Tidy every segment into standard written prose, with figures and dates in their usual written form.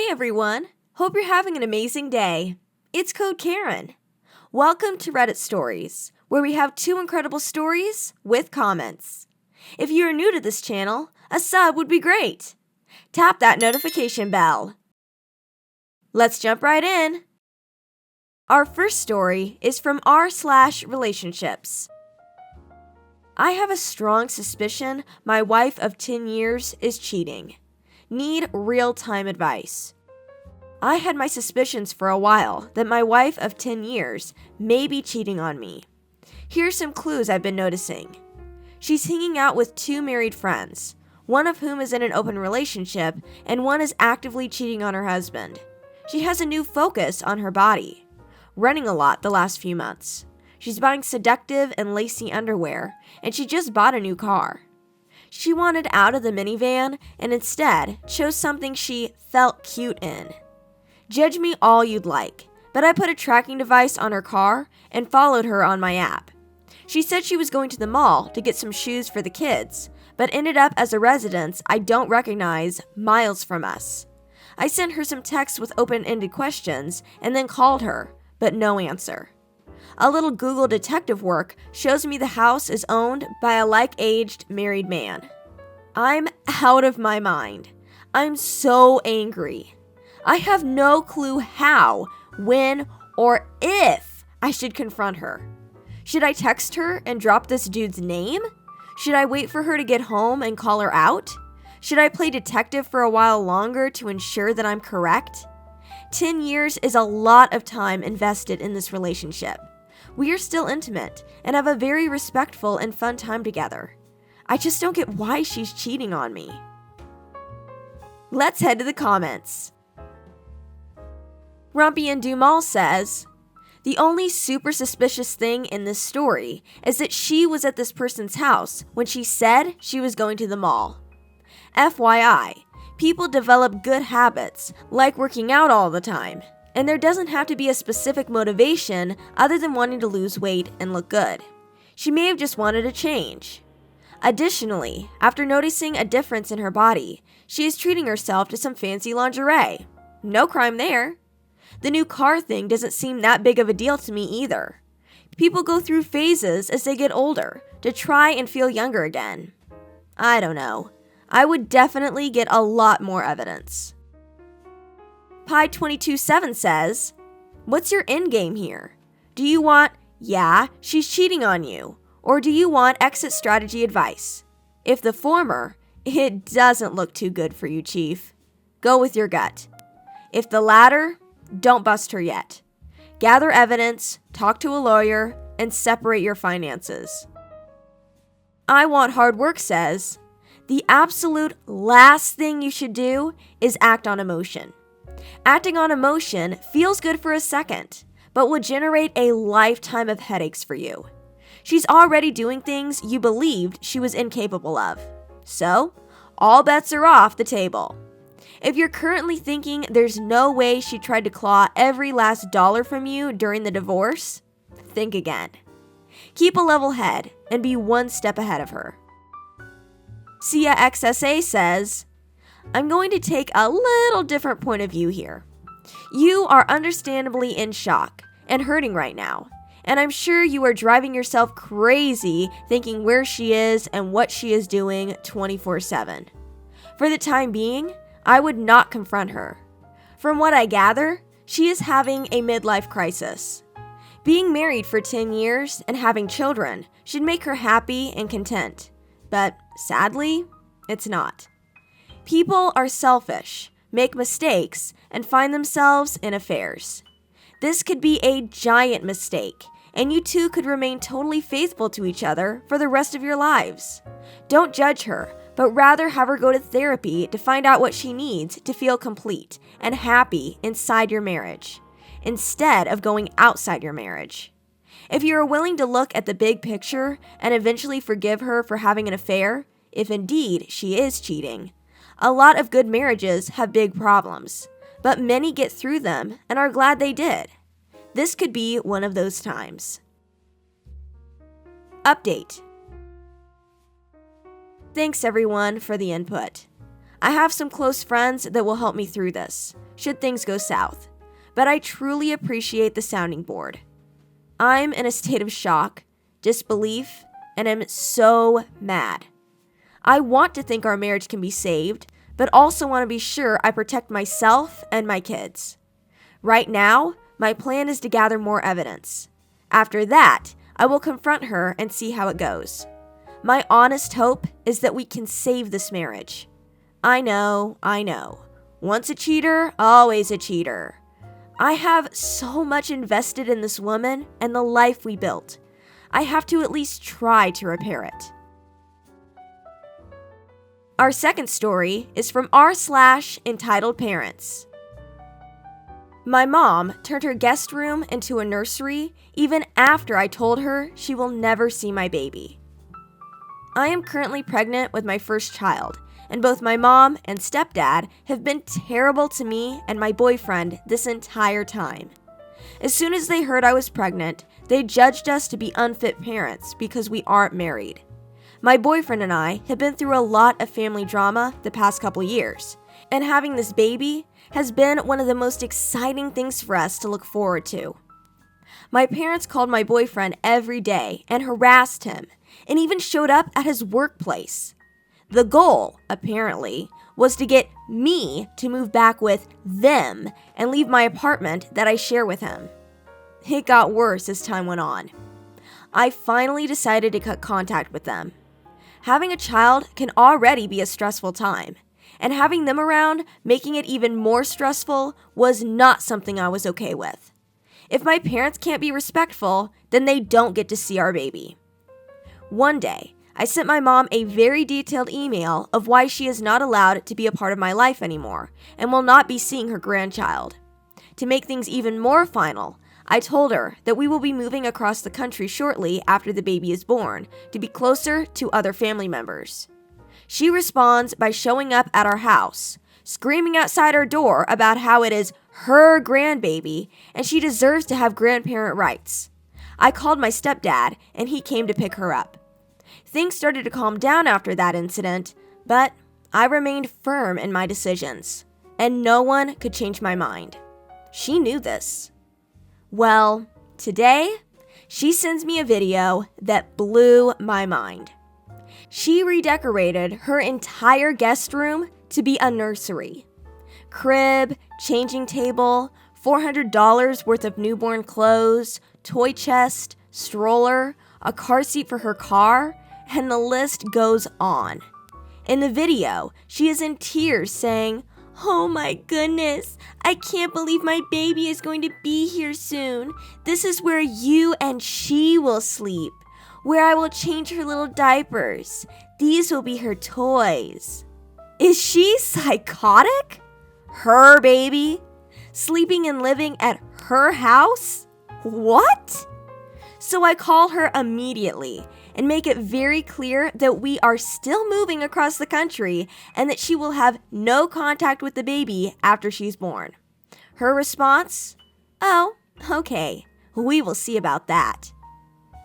Hey everyone! Hope you're having an amazing day. It's Code Karen. Welcome to Reddit Stories, where we have 2 incredible stories with comments. If you are new to this channel, a sub would be great. Tap that notification bell. Let's jump right in. Our first story is from r/relationships. I have a strong suspicion my wife of 10 years is cheating. Need real-time advice. I had my suspicions for a while that my wife of 10 years may be cheating on me. Here's some clues I've been noticing. She's hanging out with 2 married friends, one of whom is in an open relationship and one is actively cheating on her husband. She has a new focus on her body, running a lot the last few months. She's buying seductive and lacy underwear, and she just bought a new car. She wanted out of the minivan and instead chose something she felt cute in. Judge me all you'd like, but I put a tracking device on her car and followed her on my app. She said she was going to the mall to get some shoes for the kids, but ended up as a residence I don't recognize miles from us. I sent her some texts with open-ended questions and then called her, but no answer. A little Google detective work shows me the house is owned by a like-aged married man. I'm out of my mind. I'm so angry. I have no clue how, when, or if I should confront her. Should I text her and drop this dude's name? Should I wait for her to get home and call her out? Should I play detective for a while longer to ensure that I'm correct? 10 years is a lot of time invested in this relationship. We are still intimate and have a very respectful and fun time together. I just don't get why she's cheating on me. Let's head to the comments. Rumpy and Dumal says, the only super suspicious thing in this story is that she was at this person's house when she said she was going to the mall. FYI, people develop good habits, like working out all the time, and there doesn't have to be a specific motivation other than wanting to lose weight and look good. She may have just wanted a change. Additionally, after noticing a difference in her body, she is treating herself to some fancy lingerie. No crime there. The new car thing doesn't seem that big of a deal to me either. People go through phases as they get older to try and feel younger again. I don't know. I would definitely get a lot more evidence. Pi227 says, what's your end game here? Do you want, yeah, she's cheating on you? Or do you want exit strategy advice? If the former, it doesn't look too good for you, Chief. Go with your gut. If the latter, don't bust her yet. Gather evidence, talk to a lawyer, and separate your finances. I Want Hard Work says, the absolute last thing you should do is act on emotion. Acting on emotion feels good for a second, but will generate a lifetime of headaches for you. She's already doing things you believed she was incapable of. So, all bets are off the table. If you're currently thinking there's no way she tried to claw every last dollar from you during the divorce, think again. Keep a level head and be one step ahead of her. Sia XSA says, I'm going to take a little different point of view here. You are understandably in shock and hurting right now, and I'm sure you are driving yourself crazy thinking where she is and what she is doing 24/7. For the time being, I would not confront her. From what I gather, she is having a midlife crisis. Being married for 10 years and having children should make her happy and content, but sadly, it's not. People are selfish, make mistakes, and find themselves in affairs. This could be a giant mistake, and you two could remain totally faithful to each other for the rest of your lives. Don't judge her, but rather have her go to therapy to find out what she needs to feel complete and happy inside your marriage, instead of going outside your marriage. If you are willing to look at the big picture and eventually forgive her for having an affair, if indeed she is cheating, a lot of good marriages have big problems, but many get through them and are glad they did. This could be one of those times. Update. Thanks everyone for the input. I have some close friends that will help me through this, should things go south, but I truly appreciate the sounding board. I'm in a state of shock, disbelief, and am so mad. I want to think our marriage can be saved, but also want to be sure I protect myself and my kids. Right now, my plan is to gather more evidence. After that, I will confront her and see how it goes. My honest hope is that we can save this marriage. I know. Once a cheater, always a cheater. I have so much invested in this woman and the life we built. I have to at least try to repair it. Our second story is from r/Entitledparents. My mom turned her guest room into a nursery even after I told her she will never see my baby. I am currently pregnant with my first child, and both my mom and stepdad have been terrible to me and my boyfriend this entire time. As soon as they heard I was pregnant, they judged us to be unfit parents because we aren't married. My boyfriend and I have been through a lot of family drama the past couple years, and having this baby has been one of the most exciting things for us to look forward to. My parents called my boyfriend every day and harassed him, and even showed up at his workplace. The goal, apparently, was to get me to move back with them and leave my apartment that I share with him. It got worse as time went on. I finally decided to cut contact with them. Having a child can already be a stressful time, and having them around, making it even more stressful, was not something I was okay with. If my parents can't be respectful, then they don't get to see our baby. One day, I sent my mom a very detailed email of why she is not allowed to be a part of my life anymore and will not be seeing her grandchild. To make things even more final, I told her that we will be moving across the country shortly after the baby is born to be closer to other family members. She responds by showing up at our house, screaming outside our door about how it is her grandbaby and she deserves to have grandparent rights. I called my stepdad and he came to pick her up. Things started to calm down after that incident, but I remained firm in my decisions, and no one could change my mind. She knew this. Well, today, she sends me a video that blew my mind. She redecorated her entire guest room to be a nursery. Crib, changing table, $400 worth of newborn clothes, toy chest, stroller, a car seat for her car, and the list goes on. In the video, she is in tears saying, "Oh my goodness, I can't believe my baby is going to be here soon. This is where you and she will sleep, where I will change her little diapers. These will be her toys." Is she psychotic? Her baby? Sleeping and living at her house? What? So I call her immediately and make it very clear that we are still moving across the country and that she will have no contact with the baby after she's born. Her response? "Oh, okay, we will see about that."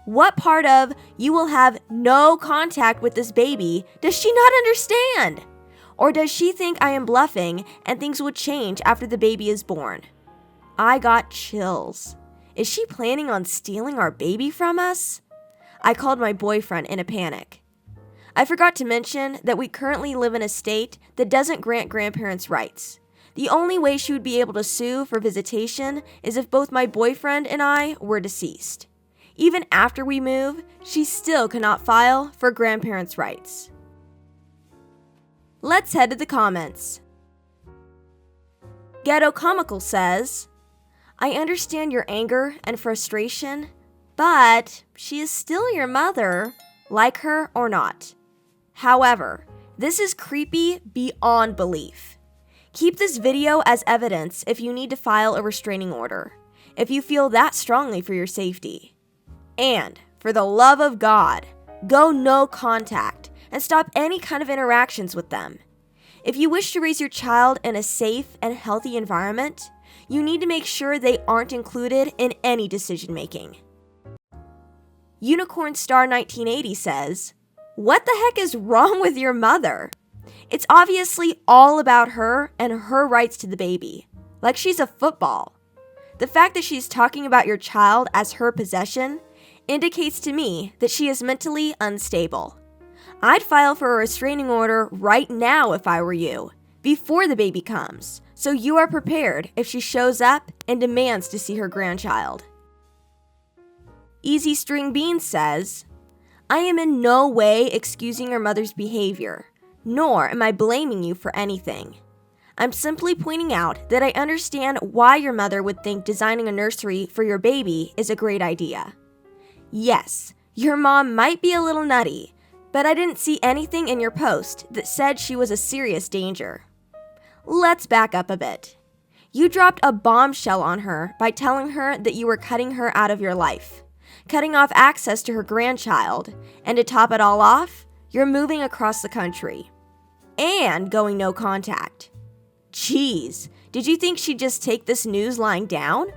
What part of "you will have no contact with this baby" does she not understand? Or does she think I am bluffing and things will change after the baby is born? I got chills. Is she planning on stealing our baby from us? I called my boyfriend in a panic. I forgot to mention that we currently live in a state that doesn't grant grandparents' rights. The only way she would be able to sue for visitation is if both my boyfriend and I were deceased. Even after we move, she still cannot file for grandparents' rights. Let's head to the comments. Ghetto Comical says, "I understand your anger and frustration, but she is still your mother, like her or not. However, this is creepy beyond belief. Keep this video as evidence if you need to file a restraining order, if you feel that strongly for your safety. And, for the love of God, go no contact and stop any kind of interactions with them. If you wish to raise your child in a safe and healthy environment, you need to make sure they aren't included in any decision making." Unicorn Star 1980 says, "What the heck is wrong with your mother? It's obviously all about her and her rights to the baby, like she's a football. The fact that she's talking about your child as her possession indicates to me that she is mentally unstable. I'd file for a restraining order right now if I were you, before the baby comes, so you are prepared if she shows up and demands to see her grandchild. Easy String Beans says, I am in no way excusing your mother's behavior, nor am I blaming you for anything. I'm simply pointing out that I understand why your mother would think designing a nursery for your baby is a great idea. Yes, your mom might be a little nutty, but I didn't see anything in your post that said she was a serious danger. Let's back up a bit. You dropped a bombshell on her by telling her that you were cutting her out of your life, cutting off access to her grandchild, and to top it all off, you're moving across the country and going no contact. Jeez, did you think she'd just take this news lying down?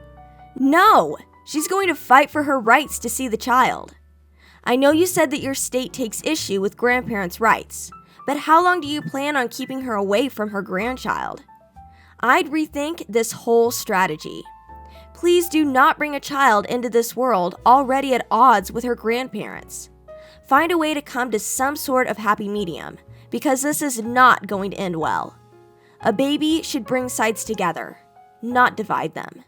No, she's going to fight for her rights to see the child. I know you said that your state takes issue with grandparents' rights, but how long do you plan on keeping her away from her grandchild? I'd rethink this whole strategy. Please do not bring a child into this world already at odds with her grandparents. Find a way to come to some sort of happy medium, because this is not going to end well. A baby should bring sides together, not divide them.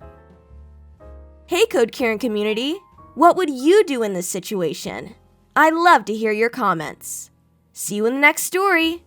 Hey Code Karen community, what would you do in this situation? I'd love to hear your comments. See you in the next story.